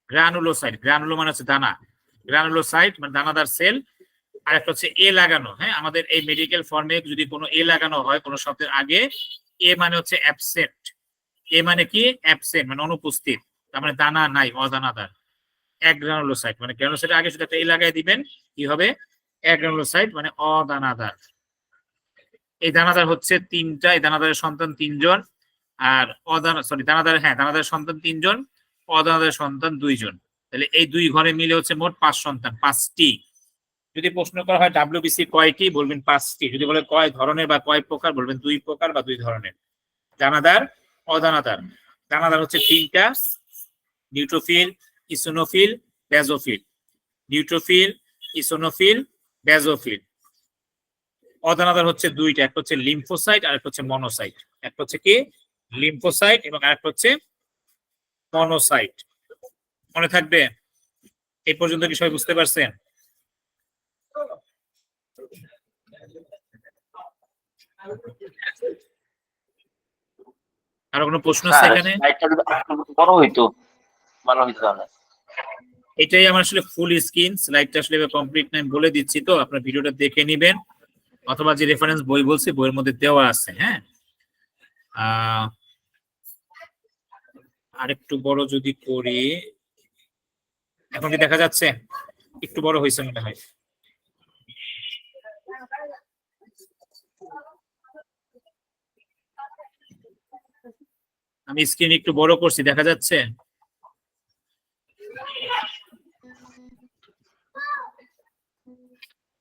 গ্রানুলোসাইট। গ্রানুলো মানে হচ্ছে দানা, গ্রানুলোসাইট মানে দানাদার সেল। আর একটা হচ্ছে এ লাগানো। হ্যাঁ, আমাদের এই মেডিকেল ফর্মে যদি কোনো এ লাগানো হয় কোনো শব্দের আগে, এ মানে হচ্ছে অ্যাবসেন্ট। এ মানে কি? অ্যাবসেন্ট মানে অনুপস্থিত, তার মানে দানা নাই, অদানাদার। অ্যাগ্রানুলোসাইট মানে গ্রানুলোসাইটের আগে শুধু একটা এ লাগাই দিবেন, কি হবে? অ্যাগ্রানুলোসাইট মানে অদানাদার। এই দানাদার হচ্ছে তিনটা, এই দানাদারের সন্তান তিনজন। আর দানাদারের সন্তান তিনজন, অদানাদারের সন্তান দুইজন। তাহলে এই দুই ঘরে মিলে হচ্ছে মোট 5 সন্তান, 5টি। যদি প্রশ্ন করা হয় ডাব্লিউবিসি কয়টি, বলবেন 5টি। যদি বলে কয় ধরনের বা কয় প্রকার, বলবেন 2 প্রকার বা 2 ধরনের। দানাদার, অদানাদার। দানাদার হচ্ছে 3টা, neutrophil, eosinophil, basophil. Neutrophil, eosinophil, basophil. অদানাদার হচ্ছে 2টা, একটা হচ্ছে লিম্ফোসাইট আর একটা হচ্ছে মনোসাইট। একটা হচ্ছে কি? লিম্ফোসাইট এবং আরেকটা হচ্ছে মনোসাইট। মনে থাকবে? এই পর্যন্ত কি সবাই বুঝতে পারছেন? আরো কোনো প্রশ্ন আছে স্যার এখানে? স্লাইডটা যদি আরেকটু বড় হইতো ভালো হইতো তাহলে। এটাই আমার আসলে ফুল স্ক্রিন স্লাইডটা আসলে কমপ্লিট নাই বলে দিচ্ছি, তো আপনার ভিডিওটা দেখে নিবেন, অথবা যে রেফারেন্স বই বলছি বইয়ের মধ্যে দেওয়া আছে। হ্যাঁ, আরেকটু বড় যদি করি, এখন কি দেখা যাচ্ছে? একটু বড় হয়েছে মনে হয়। আমি স্ক্রিন একটু বড় করছি, দেখা যাচ্ছে?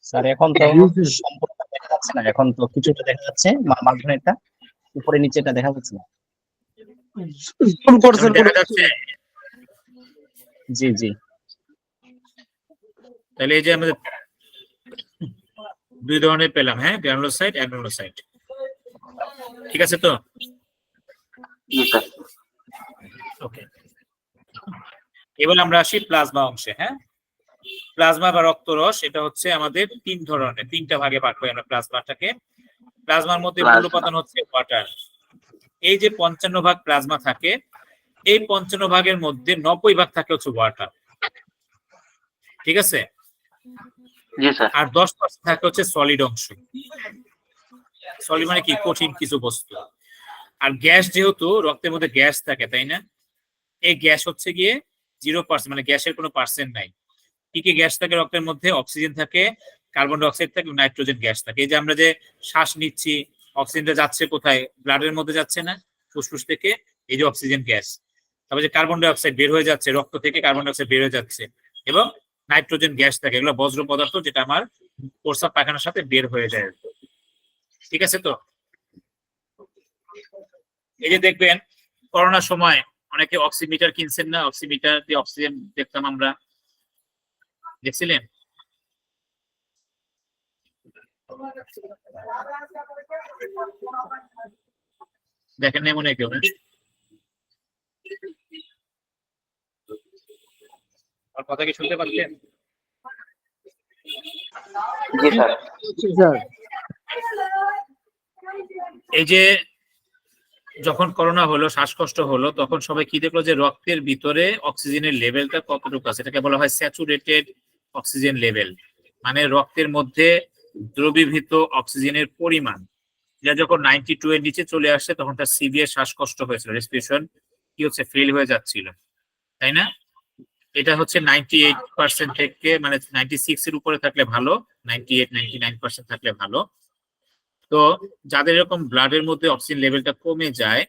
স্যার এখন তো সম্পূর্ণ দেখা যাচ্ছে না, এখন তো কিছুটা দেখা যাচ্ছে, মাঝখানেরটা উপরে নিচেটা দেখা যাচ্ছে না। এখন দেখা যাচ্ছে? জি জি। তাহলে এই যে আমাদের দুই ধরনের পেলাম, হ্যাঁ, গ্রানুলার সাইট, অ্যাগ্রানুলার সাইট। ঠিক আছে তো? জি স্যার। ওকে, এবার আমরা আসি প্লাজমা অংশে। হ্যাঁ, প্লাজমা বা রক্তরস এটা হচ্ছে আমাদের তিন ধরনের, তিনটা ভাগে ভাগ করি আমরা প্লাজমাটাকে। প্লাজমার মধ্যে মূল উপাদান হচ্ছে ওয়াটার। এই যে 55 ভাগ প্লাজমা থাকে, এই 55 ভাগের মধ্যে 90 ভাগ থাকে হচ্ছে ওয়াটার। ঠিক আছে? জি স্যার। আর 10% থাকে হচ্ছে সলিড অংশ। সলিড মানে কি? কঠিন কিছু বস্তু। আর গ্যাস, যেহেতু রক্তের মধ্যে গ্যাস থাকে, তাই না? এই গ্যাস হচ্ছে গিয়ে 0%, মানে গ্যাসের কোনো পার্সেন্ট নাই। কি কি গ্যাস থাকে রক্তের মধ্যে? অক্সিজেন থাকে, কার্বন ডাই অক্সাইড থাকে, নাইট্রোজেন গ্যাস থাকে। এই যে আমরা যে শ্বাস নিচ্ছি, অক্সিজেনটা যাচ্ছে কোথায়? ব্লাডের মধ্যে যাচ্ছে না, ফুসফুস থেকে, এই যে অক্সিজেন গ্যাস। তারপরে যে কার্বন ডাই অক্সাইড বের হয়ে যাচ্ছে, রক্ত থেকে কার্বন ডাই অক্সাইড বের হয়ে যাচ্ছে, এবং নাইট্রোজেন গ্যাস থাকে। এগুলো বজ্র পদার্থ, যেটা আমার প্রস্রাব পায়খানার সাথে বের হয়ে যায়। ঠিক আছে তো? এই যে দেখবেন করোনার সময় অনেকে অক্সিমিটার কিনছেন না? অক্সিমিটার দিয়ে অক্সিজেন দেখতাম আমরা, দেখছিলেন? দেখেন নাই মনে হয় কেউ? আর কথা কি শুনতে পাচ্ছেন? জি স্যার। এই যে যখন করোনা হলো, শ্বাসকষ্ট হলো, তখন সবাই কি দেখলো? যে রক্তের ভিতরে অক্সিজেনের লেভেলটা কতটুকু আছে, এটাকে বলা হয় স্যাচুরেটেড অক্সিজেন লেভেল। মানে রক্তের মধ্যে দ্রবীভূত অক্সিজেনের পরিমাণ, যা যখন 92 এর নিচে চলে আসছে, তখন তার সিভিয়ার শ্বাসকষ্ট হয়েছিল, রেসপিরেশন কি হচ্ছে? ফেল হয়ে যাচ্ছিল, তাই না? এটা হচ্ছে 98% থেকে, মানে 96 এর উপরে থাকলে ভালো, 98 99% থাকলে ভালো। তো যাদের এরকম ব্লাডের মধ্যে অক্সিজেন লেভেলটা কমে যায়,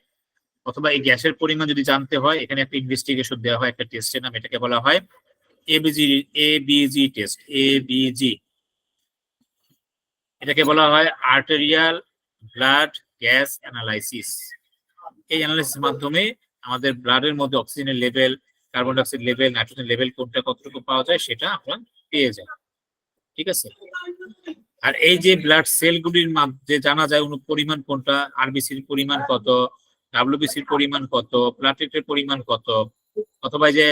অথবা এই গ্যাসের পরিমাণ যদি জানতে হয়, এখানে একটা ইনভেস্টিগেশন দেওয়া হয়, একটা টেস্টের নাম, এটাকে বলা হয় এবিজি টেস্ট। এবিজি, এটাকে বলা হয় আর্টেরিয়াল ব্লাড গ্যাস অ্যানালাইসিস। এই অ্যানালাইসিস মাধ্যমে আমাদের ব্লাডের মধ্যে অক্সিজেনের level, carbon die oxide level, nitrogen level কোনটা কতটুকু পাওয়া যায়, সেটা আমরা পেয়ে যাই। ঠিক আছে? আর এই যে ব্লাড সেলগুলির মধ্যে জানা যায় পরিমাণ কোনটা, আরবিসির পরিমাণ কত, ডাব্লিউবিসির পরিমাণ কত, প্লাটেলেটের পরিমাণ কত, অথবা যে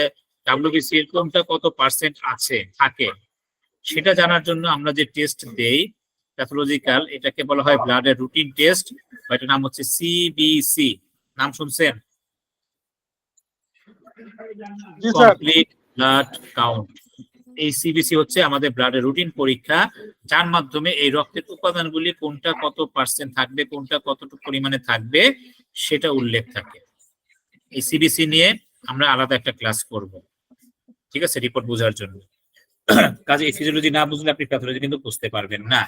ডাব্লিউবিসির কোনটা কত পার্সেন্ট আছে থাকে, সেটা জানার জন্য আমরা যে টেস্ট দেই প্যাথোলজিক্যাল, এটাকে বলা হয় ব্লাডের রুটিন টেস্ট, বা এটার নাম হচ্ছে সিবিসি। নাম শুনছেন? Complete blood count. এই সিবিসি হচ্ছে আমাদের ব্লাডের রুটিন পরীক্ষা, যার মাধ্যমে এই রক্তের উপাদানগুলি কোনটা কত পার্সেন্ট থাকবে, কোনটা কতটুকু পরিমাণে থাকবে, সেটা উল্লেখ থাকে। এই সিবিসি নিয়ে আমরা আলাদা একটা ক্লাস করব, ঠিক আছে, রিপোর্ট বোঝার জন্য। কাজে এই ফিজিওলজি না বুঝলে আপনি প্যাথোলজি কিন্তু বুঝতে পারবেন না।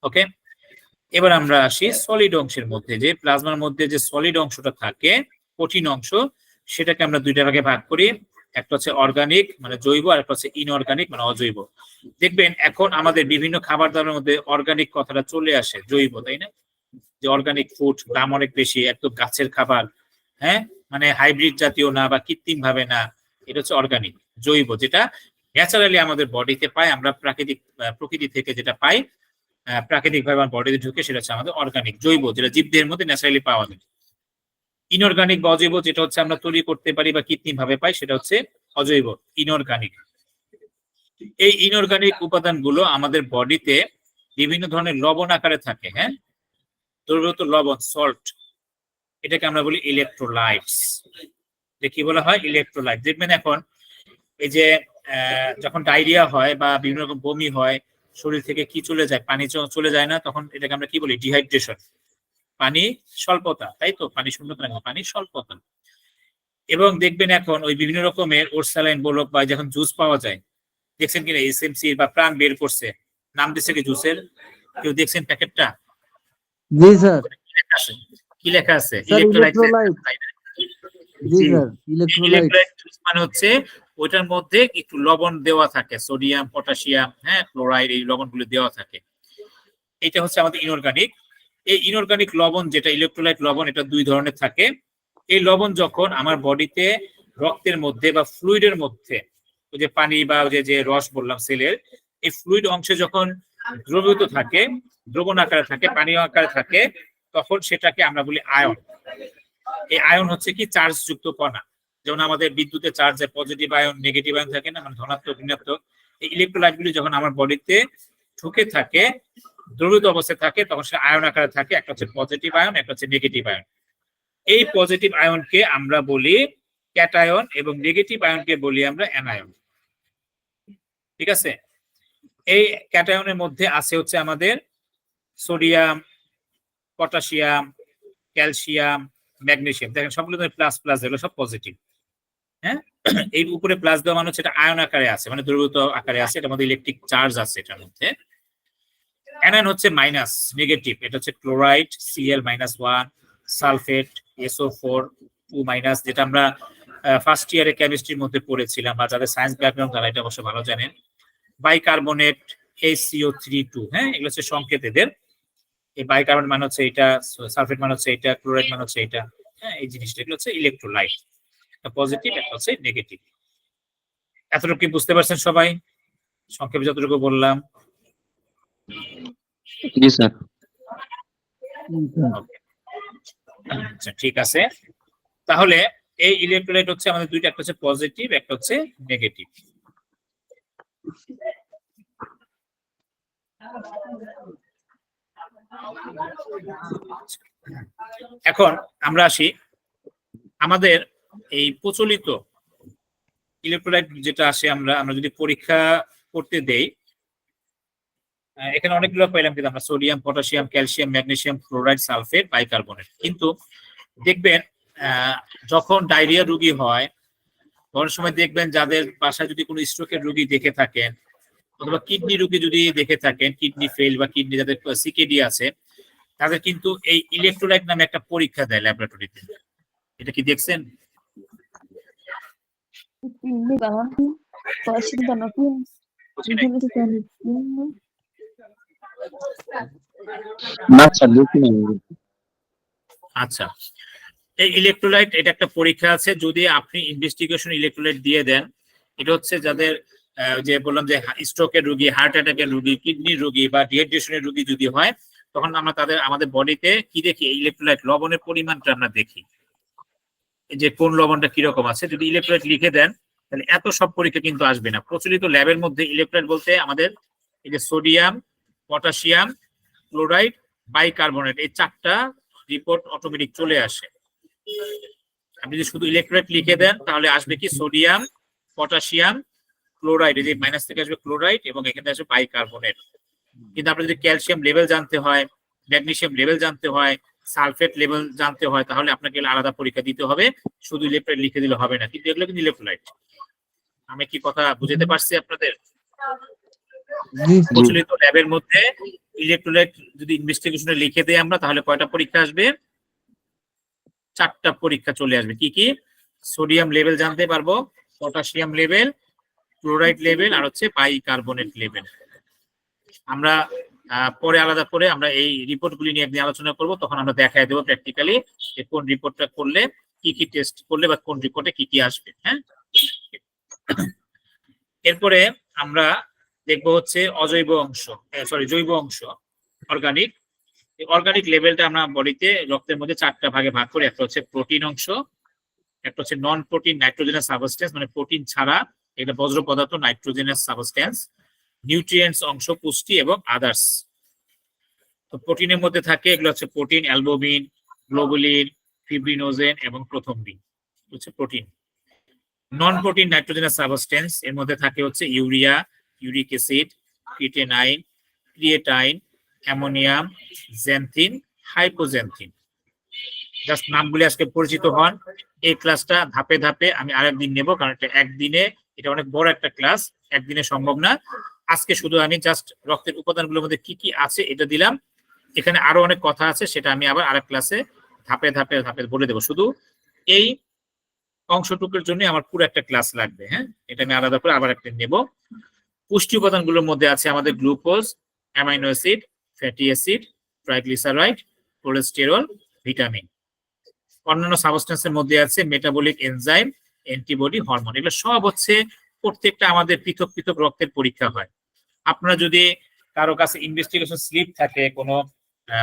ওকে, এবার আমরা আসি সলিড অংশের মধ্যে। যে প্লাজমার মধ্যে যে সলিড অংশটা থাকে, কঠিন অংশ, সেটাকে আমরা দুইটা ভাগে ভাগ করি। একটা হচ্ছে অর্গানিক মানে জৈব, আর একটা হচ্ছে ইনঅর্গানিক মানে অজৈব। দেখবেন এখন আমাদের বিভিন্ন খাবার দাবারের মধ্যে অর্গানিক কথাটা চলে আসে, জৈব, তাই না? যে অর্গানিক ফুড, দাম অনেক বেশি, একদম গাছের খাবার, হ্যাঁ, মানে হাইব্রিড জাতীয় না বা কৃত্রিম ভাবে না, এটা হচ্ছে অর্গানিক। জৈব যেটা ন্যাচারালি আমাদের বডিতে পাই, আমরা প্রকৃতি থেকে যেটা পাই, প্রাকৃতিক ভাবে আমার বডিতে ঢুকে, সেটা হচ্ছে আমাদের অর্গানিক জৈব, যেটা জীবদের মধ্যে ন্যাচারালি পাওয়া যায়। ইনঅর্গানিক বা অজৈব যেটা হচ্ছে আমরা তৈরি করতে পারি বা কৃত্রিম ভাবে পাই, সেটা হচ্ছে অজৈব, ইনঅর্গানিক। এই ইনঅর্গানিক উপাদানগুলো আমাদের বডিতে বিভিন্ন ধরনের লবণ আকারে থাকে। হ্যাঁ, দ্রবীভূত লবণ সল্ট, এটাকে আমরা বলি ইলেকট্রোলাইটস। কি বলা হয়? ইলেকট্রোলাইট। দেখবেন এখন এই যে যখন ডায়রিয়া হয় বা বিভিন্ন রকম বমি হয়, শরীর থেকে কি চলে যায়? পানি চলে যায় না, তখন এটাকে আমরা কি বলি? ডিহাইড্রেশন, পানি স্বল্পতা, তাই তো? পানি শূন্যতা না, পানি স্বল্পতা। এবং দেখবেন এখন ওই বিভিন্ন রকমের ওরসালাইন বলক বা যখন জুস পাওয়া যায়, দেখছেন কিনা এসএমসি বা প্রাণ বের করছে, নাম দিচ্ছে কি জুসের? কেউ দেখছেন প্যাকেটটা? জি স্যার। কি লেখা আছে? Sir electrolyte. ইলেকট্রোলাইট। জি স্যার ইলেকট্রোলাইট। ইলেকট্রোলাইট জুস মানে হচ্ছে ওইটার মধ্যে একটু লবণ দেওয়া থাকে, সোডিয়াম, পটাশিয়াম, হ্যাঁ, ক্লোরাইড, এই লবণগুলো দেওয়া থাকে। এটা হচ্ছে আমাদের ইনঅর্গানিক। এই ইনঅর্গানিক লবণ যেটা ইলেকট্রোলাইট লবণ, এটা দুই ধরনের থাকে। এই লবণ যখন আমার বডিতে রক্তের মধ্যে বা ফ্লুইডের মধ্যে, ওই যে পানি বা ওই যে রস বললাম সেলের, এই ফ্লুইড অংশে যখন দ্রবীভূত থাকে, দ্রবণ আকারে থাকে, পানীয় আকারে থাকে, তখন সেটাকে আমরা বলি আয়ন। এই আয়ন হচ্ছে কি চার্জ যুক্ত কণা। যেমন আমাদের বিদ্যুতের চার্জের পজিটিভ আয়ন, নেগেটিভ আয়ন থাকে না, মানে ধনাত্মক ঋণাত্মক। এই ইলেকট্রোলাইট গুলি যখন আমার বডিতে ঢুকে থাকে, দ্রবীভূত অবস্থায় থাকে, তখন সে আয়ন আকারে থাকে। একটা হচ্ছে পজিটিভ আয়ন, একটা হচ্ছে নেগেটিভ আয়ন। এই পজিটিভ আয়নকে আমরা বলি ক্যাটায়ন এবং নেগেটিভ আয়নকে বলি আমরা অ্যানায়ন। ঠিক আছে? এই ক্যাটায়নের মধ্যে আছে হচ্ছে আমাদের সোডিয়াম, পটাশিয়াম, ক্যালসিয়াম, ম্যাগনেসিয়াম। দেখেন সবগুলো প্লাস প্লাস, এগুলো সব পজিটিভ। হ্যাঁ, এই উপরে প্লাস দেওয়া মানে হচ্ছে এটা আয়ন আকারে আছে, মানে দ্রবীভূত আকারে আছে, এটার মধ্যে ইলেকট্রিক চার্জ আছে এটার মধ্যে। অ্যানায়ন হচ্ছে মাইনাস, নেগেটিভ। এটা হচ্ছে ক্লোরাইড Cl-1, সালফেট SO4 2-, যেটা আমরা ফার্স্ট ইয়ারে কেমিস্ট্রির মধ্যে পড়েছিলাম, বা যাদের সায়েন্স ব্যাকগ্রাউন্ড তারা এটা অবশ্য ভালো জানেন। বাইকার্বনেট HCO3 2, হ্যাঁ, এগুলো হচ্ছে সংকেত এদের। এই বাইকার্বনেট মানে হচ্ছে এটা, সালফেট মানে হচ্ছে এটা, ক্লোরাইড মানে হচ্ছে এটা। হ্যাঁ, এই জিনিসটা এগুলো হচ্ছে ইলেকট্রোলাইট। একটা পজিটিভ, একটা হচ্ছে নেগেটিভ। এতটুকু কি বুঝতে পারছেন সবাই? সংক্ষেপে যতটুকু বললাম। জি স্যার। আচ্ছা, ঠিক আছে। তাহলে এই ইলেকট্রোলাইট হচ্ছে আমাদের দুইটা, একটা হচ্ছে পজিটিভ, একটা হচ্ছে নেগেটিভ। এখন আমরা আসি আমাদের এই প্রচলিত ইলেকট্রোলাইট যেটা আসে, আমরা যদি পরীক্ষা করতে দেই, এখানে অনেকগুলো পাইলাম, কিন্তু আমরা sodium, potassium, calcium, magnesium, chloride, sulphate, bicarbonate. কিন্তু দেখবেন যখন ডায়রিয়া রোগী হয়, তখন সময় দেখবেন যাদের বাসায় যদি কোনো স্ট্রোকের রোগী দেখে থাকেন, অথবা কিডনি রোগী যদি দেখে থাকেন, কিডনি ফেল বা কিডনি যাদের সিকেডি আছে, তাদের কিন্তু এই ইলেকট্রোলাইট নামে একটা পরীক্ষা দেয় ল্যাবরেটরিতে। এটা কি দেখছেন? না স্যার, দেখি নাই। আচ্ছা, এই ইলেকট্রোলাইট, এটা একটা পরীক্ষা আছে। যদি আপনি ইনভেস্টিগেশন ইলেকট্রোলাইট দিয়ে দেন, এটা হচ্ছে যাদের যে বললাম যে স্ট্রোকের রোগী, হার্ট অ্যাটাকের রোগী, কিডনির রোগী বা ডিহাইড্রেশনের রোগী যদি হয়, তখন আমরা আমাদের বডিতে কি দেখি? ইলেকট্রোলাইট লবণের পরিমাণটা আমরা দেখি, যে কোন লবণটা কিরকম আছে। যদি ইলেকট্রোলাইট লিখে দেন, তাহলে এত সব পরীক্ষা কিন্তু আসবে না। প্রচলিত ল্যাবের মধ্যে ইলেকট্রোলাইট বলতে আমাদের এই যে সোডিয়াম, পটাশিয়াম, ক্লোরাইড, বাইকার্বনেট, এই চারটা রিপোর্ট অটোমেটিক চলে আসে। আপনি যদি শুধু ইলেকট্রোলাইট লিখে দেন, তাহলে আসবে কি? সোডিয়াম, পটাশিয়াম, ক্লোরাইড, এই যে মাইনাস থেকে আসবে ক্লোরাইড, এবং এখানে আসবে বাইকার্বনেট। কিন্তু আপনার যদি ক্যালসিয়াম লেভেল জানতে হয়, ম্যাগনেসিয়াম লেভেল জানতে হয়, সালফেট লেভেল জানতে হয়, তাহলে আপনাকে আলাদা পরীক্ষা দিতে হবে, শুধু ইলেকট্রোলাইট লিখে দিলে হবে না। কিন্তু এগুলো কিন্তু ইলেকট্রোলাইট। আমি কি কথা বুঝতে পারছি আপনাদের? প্রচলিত ল্যাবের মধ্যে ইলেকট্রোলাইট যদি ইনভেস্টিগেশনে লিখে দেই আমরা, তাহলে কয়টা পরীক্ষা আসবে? 4টা পরীক্ষা চলে আসবে। কি কি? সোডিয়াম লেভেল জানতে পারবো, পটাশিয়াম লেভেল, ক্লোরাইড লেভেল, আর হচ্ছে বাইকার্বনেট লেভেল। আমরা পরে আলাদা করে আমরা এই রিপোর্টগুলি নিয়ে একদিন আলোচনা করব, তখন আমরা দেখায় দেবো প্র্যাকটিক্যালি যে কোন রিপোর্টটা করলে কি কি টেস্ট করলে বা কোন রিপোর্টে কি কি আসবে। হ্যাঁ, এরপরে আমরা দেখবো হচ্ছে অজৈব অংশ, জৈব অংশ, অর্গানিক। অর্গানিক লেভেলটা আমরা বডিতে রক্তের মধ্যে 4টা ভাগে ভাগ করি। একটা হচ্ছে প্রোটিন অংশ, একটা হচ্ছে নন প্রোটিন নাইট্রোজেনাস সাবস্টেন্স, মানে প্রোটিন ছাড়া, এটা বজ্র পদার্থ, নাইট্রোজেনাস সাবস্টেন্স, নিউট্রিয়েন্টস অংশ, পুষ্টি, এবং আদার্স। তো প্রোটিনের মধ্যে থাকে এগুলো হচ্ছে প্রোটিন, অ্যালবুমিন, গ্লোবুলিন, ফিব্রিনোজেন এবং প্রোথ্রম্বিন হচ্ছে protein. Non protein nitrogenous substance এর মধ্যে থাকে হচ্ছে urea, uric acid, creatinine, creatine, ammonium, xanthine, hypoxanthine. Just নামগুলি আজকে পরিচিত হন। এই ক্লাসটা ধাপে ধাপে আমি আরেকদিন নেব, কারণ এটা একদিনে, এটা অনেক বড় একটা ক্লাস, একদিনে সম্ভব না। আজকে শুধু আমি জাস্ট রক্তের উপাদানগুলোর মধ্যে কি কি আছে এটা দিলাম। এখানে আরো অনেক কথা আছে, সেটা আমি আবার আরেক ক্লাসে ধাপে ধাপে ধাপে বলে দেবো। শুধু এই অংশটুকুর জন্য আমার পুরো একটা ক্লাস লাগবে। হ্যাঁ, এটা আমি আলাদা করে আবার একটা নেব। পুষ্টি উপাদানগুলোর মধ্যে আছে আমাদের glucose, amino acid, fatty acid, triglyceride, cholesterol, vitamin. অন্যান্য সাবস্টেন্সের মধ্যে আছে মেটাবলিক এনজাইম, অ্যান্টিবডি, হরমোন। এগুলো সব হচ্ছে প্রত্যেকটা আমাদের পৃথক পৃথক রক্তের পরীক্ষা হয়। আপনারা যদি কারো কাছে ইনভেস্টিগেশন স্লিপ থাকে কোনো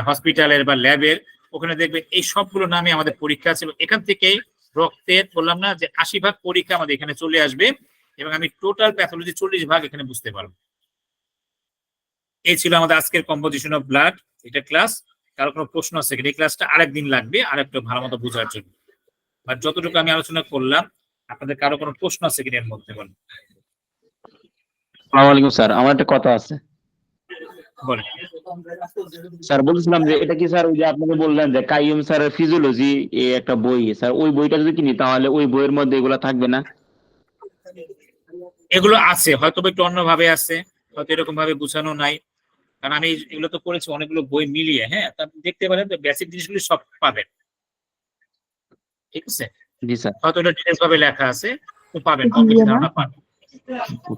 হসপিটালের বা ল্যাবের, ওখানে দেখবেন এই সবগুলো নামে আমাদের পরীক্ষা আছে। এখান থেকেই রক্তের বললাম না যে 80 ভাগ পরীক্ষা আমাদের এখানে চলে আসবে, এবং আমি টোটাল প্যাথোলজি 40 ভাগ এখানে বুঝতে পারবো। এই ছিল আমাদের আজকের কম্পোজিশন অফ ব্লাড এটা ক্লাস। কারো কোনো প্রশ্ন আছে এই ক্লাসটা আরেকদিন লাগবে আরেকটু ভালো মতো বোঝার জন্য। বাট যতটুকু আমি আলোচনা করলাম, আপনাদের কারো কোনো প্রশ্ন আছে কিনা এর মধ্যে বলেন। আসসালামু আলাইকুম স্যার, আমার একটা কথা আছে বলেন। স্যার। বলছিলাম যে এটা কি স্যার ওই যে আপনাকে বললেন যে কাইয়ুম স্যারের ফিজিওলজি একটা বই, স্যার ওই বইটা যদি কিনি তাহলে ওই বইয়ের মধ্যে এগুলো থাকবে না? এগুলো আছে, হয়তো একটু অন্যভাবে আছে, হয়তো এরকম ভাবে গুছানো নাই, কারণ আমি এগুলো তো করেছি অনেকগুলো বই মিলিয়ে। হ্যাঁ, তা আপনি দেখতে পারেন বেসিক জিনিসগুলি সব পাবেন, ঠিক আছে? জি স্যার। হয়তো এটা ডিটেলস ভাবে লেখা আছে, তো পাবেন, কম বেশি ধারণা পাবেন।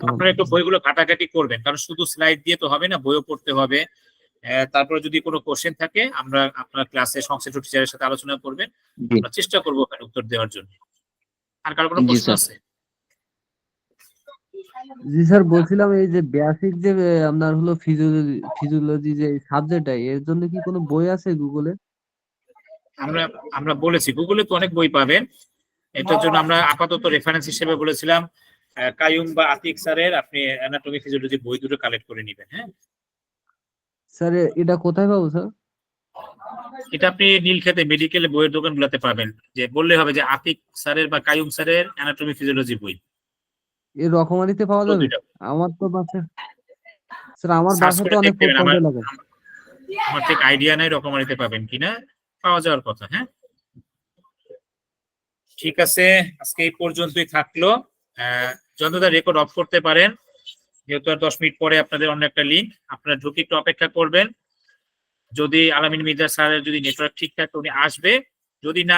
আপনারা একটু বইগুলো ঘাটাঘাটি করবেন, কারণ শুধু স্লাইড দিয়ে তো হবে না, বইও পড়তে হবে। তারপরে যদি কোনো কোশ্চেন থাকে আমরা আপনার ক্লাসে সংশ্লিষ্ট টিচারের সাথে আলোচনা করবেন, জি আমরা চেষ্টা করবো ওখানে উত্তর দেওয়ার জন্য। আর কারো কোনো জি প্রশ্ন স্যার। আছে? জি স্যার, বলছিলাম এই যে বেসিক যে আপনার হলো ফিজিওলজি যে সাবজেক্টটা, এর জন্য কি কোনো বই আছে গুগলে? আমরা আমরা বলেছি গুগলে তো অনেক বই পাবেন। এটার জন্য আমরা আপাতত রেফারেন্স হিসেবে বলেছিলাম কাইয়ুম বা আতিক স্যারের আপনি অ্যানাটমি ফিজিওলজি বই দুটো কালেক্ট করে নেবেন। হ্যাঁ, স্যার এটা কোথায় পাবো স্যার? এটা আপনি নীলক্ষেতে মেডিকেল বইয়ের দোকানগুলোতে পাবেন। যে বললে হবে যে আতিক স্যারের বা কাইয়ুম স্যারের অ্যানাটমি ফিজিওলজি বই, এই রকমারিতে পাওয়া যাবে? দুইটা আমার তো বাসা, স্যার আমার সার্চ বাসা করে তো অনেক দেখতে পারেন। প্রত্যন্ত এলাকা। আমার ঠিক আইডিয়া নাই রকমারিতে পাবেন কিনা, পাওয়া যাওয়ার কথা। হ্যাঁ, ঠিক আছে, আজকে এই পর্যন্তই থাকলো। যতটা রেকর্ড অফ করতে পারেন, যেহেতু আর 10 মিনিট পরে আপনাদের অন্য একটা লিঙ্ক, আপনারা ঢুকে একটু অপেক্ষা করবেন। যদি আলামিন মির্জা স্যারের যদি নেটওয়ার্ক ঠিক থাকে উনি আসবে, যদি না